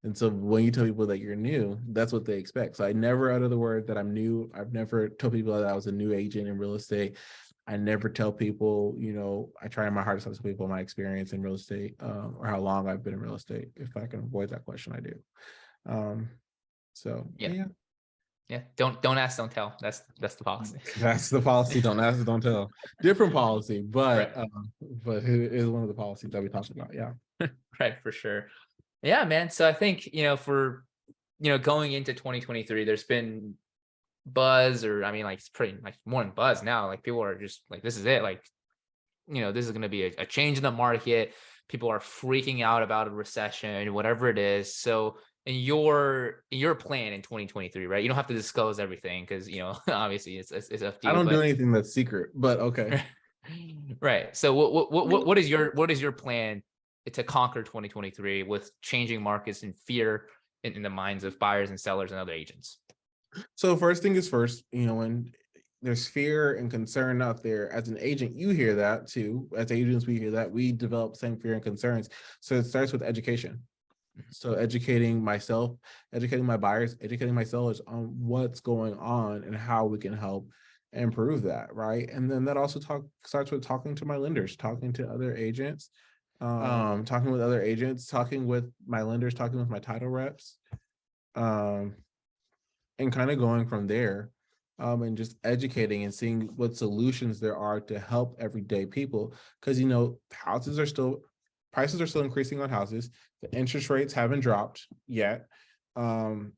And so when you tell people that you're new, that's what they expect. So I never utter the word that I'm new. I've never told people that I was a new agent in real estate. I never tell people, I try my hardest not to tell people my experience in real estate, or how long I've been in real estate. If I can avoid that question, I do. Um, so yeah, yeah, yeah. Don't ask, don't tell. That's the policy. that's the policy. Don't ask, don't tell. Different policy, Right. but it is one of the policies that we talked about. Yeah. Right, for sure. Yeah, man. So I think, for going into 2023, there's been buzz, or I mean, like it's pretty like more than buzz now. Like people are just like, this is it. Like, this is going to be a change in the market. People are freaking out about a recession, whatever it is. So in your plan in 2023, right? You don't have to disclose everything because obviously it's up to I you. don't do But anything that's secret, but okay. right. So what is your plan to conquer 2023 with changing markets and fear in the minds of buyers and sellers and other agents? So first thing is first, when there's fear and concern out there, as an agent, you hear that too. As agents, we hear that. We develop same fear and concerns. So it starts with education. So educating myself, educating my buyers, educating my sellers on what's going on and how we can help improve that, right? And then that also starts with talking to my lenders, talking to other agents, talking with other agents, talking with my lenders, talking with my title reps, um, and kind of going from there, and just educating and seeing what solutions there are to help everyday people. Because prices are still increasing on houses. The interest rates haven't dropped yet. Um,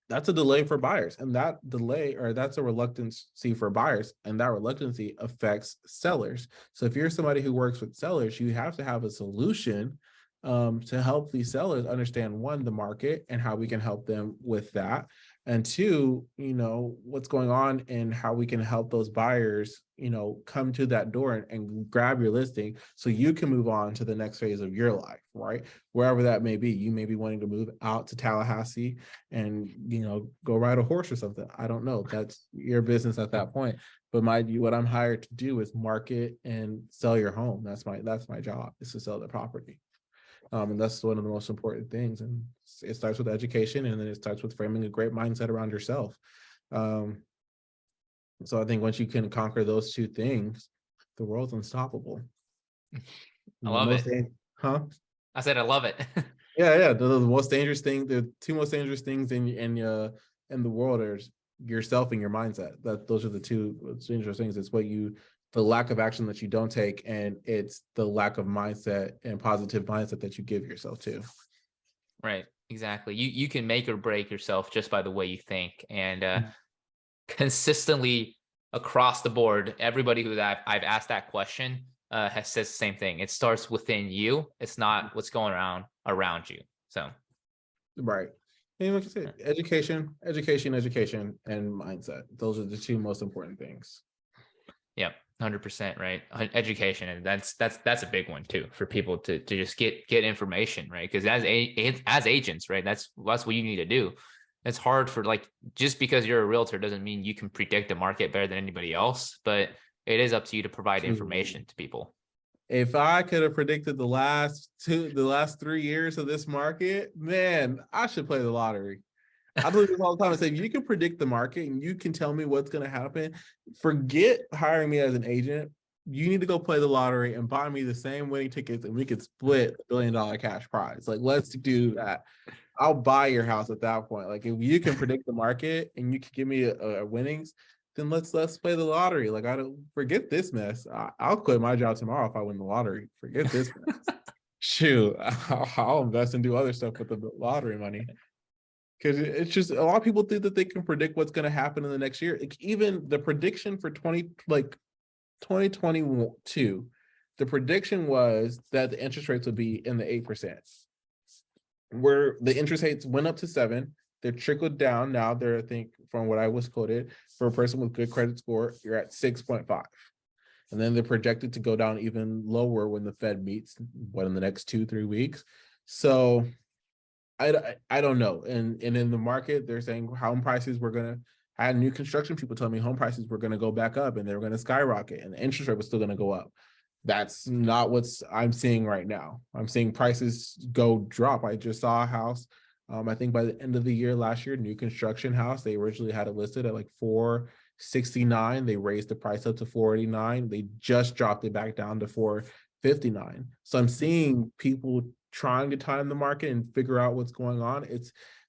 that's a delay for buyers, and that's a reluctancy for buyers, and that reluctancy affects sellers. So if you're somebody who works with sellers, you have to have a solution, to help these sellers understand, one, the market and how we can help them with that, and two, what's going on and how we can help those buyers, come to that door and grab your listing so you can move on to the next phase of your life, right? Wherever that may be. You may be wanting to move out to Tallahassee and go ride a horse or something. I don't know. That's your business at that point. But what I'm hired to do is market and sell your home. That's my job, is to sell the property. And that's one of the most important things. And it starts with education, and then it starts with framing a great mindset around yourself. So I think once you can conquer those two things, the world's unstoppable. I love it. Huh? I said I love it. Yeah. The most dangerous thing, the two most dangerous things in the world are yourself and your mindset. Those are the two most dangerous things. It's the lack of action that you don't take, and it's the lack of mindset and positive mindset that you give yourself to. Right. Exactly. You can make or break yourself just by the way you think. And consistently across the board, everybody who I've asked that question has said the same thing. It starts within you. It's not what's going around you. So, right. And like I said, education, and mindset. Those are the two most important things. Yep. 100%, right? Education, and that's a big one too, for people to just get information, right? Because as agents, right, that's what you need to do. It's hard for, like, just because you're a realtor doesn't mean you can predict the market better than anybody else, but it is up to you to provide information to people. If I could have predicted the last 3 years of this market, man, I should play the lottery. I do this all the time. I say, if you can predict the market and you can tell me what's going to happen, forget hiring me as an agent. You need to go play the lottery and buy me the same winning tickets, and we could split $1 billion cash prize. Like, let's do that. I'll buy your house at that point. Like, if you can predict the market and you can give me a winnings, then let's play the lottery. Like, I don't forget this mess. I'll quit my job tomorrow if I win the lottery. Forget this mess. Shoot, I'll invest and do other stuff with the lottery money. Because it's just, a lot of people think that they can predict what's going to happen in the next year. Like, even the prediction for 2022, the prediction was that the interest rates would be in the 8%. Where the interest rates went up to 7%, they're trickled down. Now they're, I think, from what I was quoted, for a person with good credit score, you're at 6.5. And then they're projected to go down even lower when the Fed meets, in the next 2-3 weeks. So I don't know. And in the market, they're saying home prices were going to, I had new construction people tell me home prices were going to go back up and they were going to skyrocket, and the interest rate was still going to go up. That's not what I'm seeing right now. I'm seeing prices drop. I just saw a house, I think by the end of the year last year, new construction house, they originally had it listed at like $469. They raised the price up to $489. They just dropped it back down to $459. So I'm seeing people trying to time the market and figure out what's going on.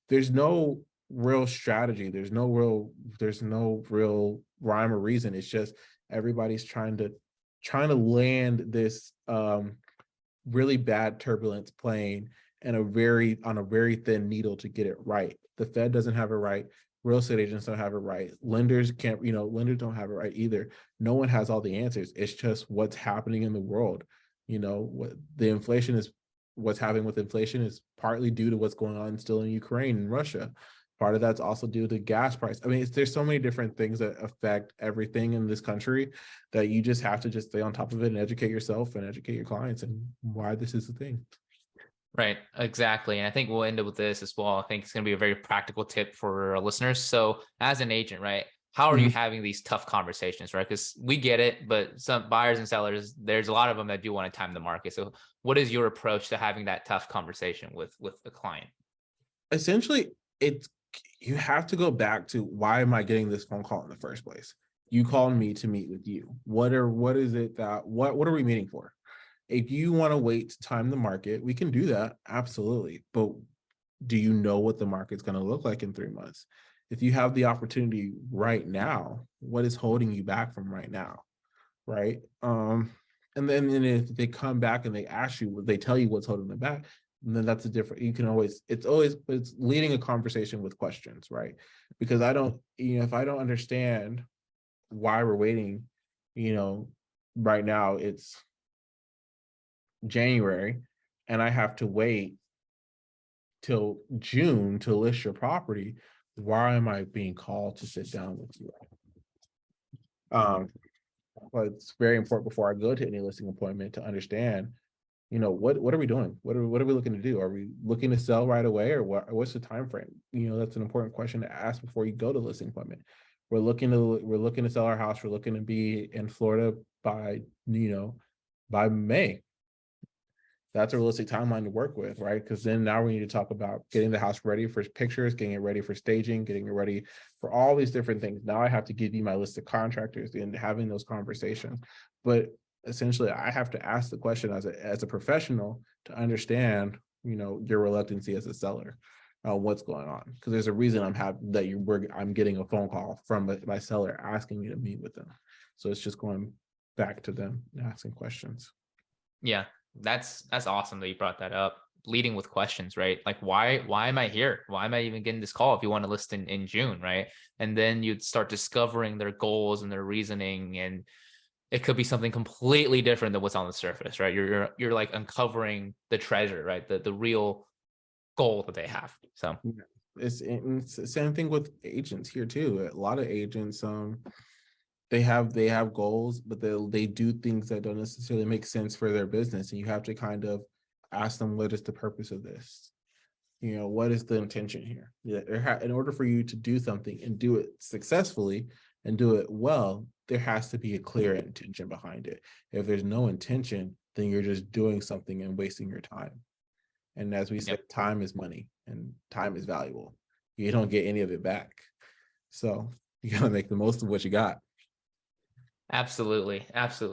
There's no real strategy. There's no real rhyme or reason. It's just everybody's trying to land this really bad turbulence plane on a very thin needle to get it right. The Fed doesn't have it right. Real estate agents don't have it right. Lenders don't have it right either. No one has all the answers. It's just what's happening in the world. What the inflation is, what's happening with inflation is partly due to what's going on still in Ukraine and Russia. Part of that's also due to gas price. I mean, there's so many different things that affect everything in this country that you just have to just stay on top of it and educate yourself and educate your clients and why this is the thing. Right, exactly. And I think we'll end up with this as well. I think it's going to be a very practical tip for our listeners. So as an agent, right, how are you Mhm. having these tough conversations, right? Because we get it, but some buyers and sellers, there's a lot of them that do want to time the market. So what is your approach to having that tough conversation with the client? Essentially, it's you have to go back to, why am I getting this phone call in the first place? You called me to meet with you. What is it that what are we meeting for? If you want to wait to time the market, we can do that. Absolutely. But do you know what the market's going to look like in 3 months? If you have the opportunity right now, what is holding you back from right now? Right. And then if they come back and they ask you, they tell you what's holding them back, and then that's a different, you can always, it's leading a conversation with questions, right? Because I don't, if I don't understand why we're waiting, you know, right now it's January and I have to wait till June to list your property, why am I being called to sit down with you? But it's very important before I go to any listing appointment to understand, what are we doing? What are we looking to do? Are we looking to sell right away, or what's the time frame? That's an important question to ask before you go to listing appointment. We're looking to sell our house. We're looking to be in Florida by May. That's a realistic timeline to work with, right? Because then now we need to talk about getting the house ready for pictures, getting it ready for staging, getting it ready for all these different things. Now I have to give you my list of contractors and having those conversations. But essentially, I have to ask the question as a professional to understand, your reluctancy as a seller, what's going on. Because there's a reason I'm getting a phone call from my seller asking me to meet with them. So it's just going back to them and asking questions. Yeah, that's awesome that you brought that up. Leading with questions, right? Like, why am I here? Why am I even getting this call if you want to list in June, right? And then you'd start discovering their goals and their reasoning, and it could be something completely different than what's on the surface, right? You're like uncovering the treasure, right? The real goal that they have. So Yeah. It's the same thing with agents here too. A lot of agents, they have goals, but they do things that don't necessarily make sense for their business, and you have to kind of ask them, what is the purpose of this? What is the intention here? Yeah, in order for you to do something and do it successfully and do it well, there has to be a clear intention behind it. If there's no intention, then you're just doing something and wasting your time. And as we said, yep. time is money and time is valuable. You don't get any of it back. So you gotta make the most of what you got. Absolutely,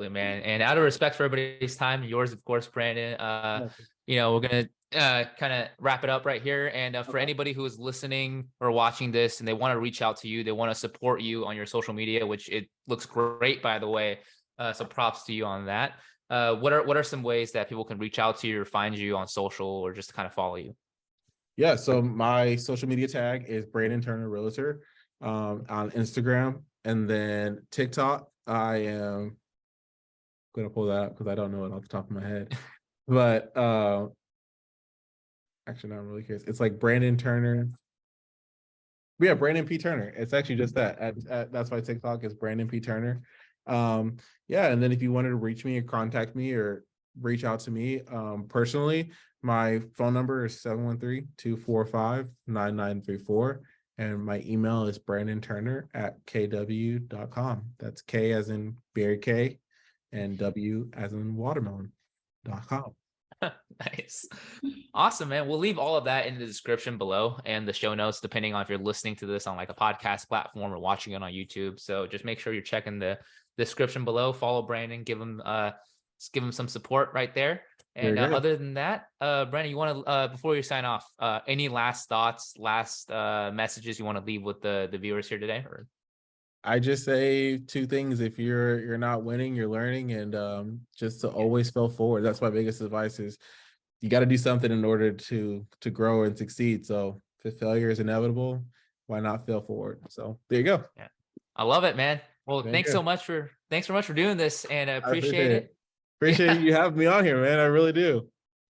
man. And out of respect for everybody's time, yours, of course, Brandon. We're gonna kind of wrap it up right here. And for Okay. anybody who is listening or watching this, and they want to reach out to you, they want to support you on your social media, which it looks great, by the way. So props to you on that. What are some ways that people can reach out to you or find you on social, or just kind of follow you? Yeah, so my social media tag is Brandon Turner Realtor on Instagram, and then TikTok. I am gonna pull that up because I don't know it off the top of my head. But actually, no, I'm really curious. It's like Brandon Turner. Yeah, Brandon P. Turner. It's actually just that. That's why TikTok is Brandon P. Turner. Yeah, and then if you wanted to reach me or contact me or reach out to me personally, my phone number is 713-245-9934. And my email is brandonturner@kw.com. That's K as in Barry K and W as in watermelon.com. Nice. Awesome, man. We'll leave all of that in the description below and the show notes, depending on if you're listening to this on like a podcast platform or watching it on YouTube. So just make sure you're checking the description below. Follow Brandon, give him some support right there. And Very good. other than that, Brandon, you want to before you sign off, any last thoughts, last messages you want to leave with the viewers here today? Or I just say two things. If you're not winning, you're learning, and just to always fail forward. That's my biggest advice is you got to do something in order to grow and succeed. So if failure is inevitable, why not fail forward? So there you go. yeah, I love it, man. Well, Thank you. thanks so much for doing this, and I I appreciate appreciate it. it. Appreciate Yeah. you having me on here, man. I really do.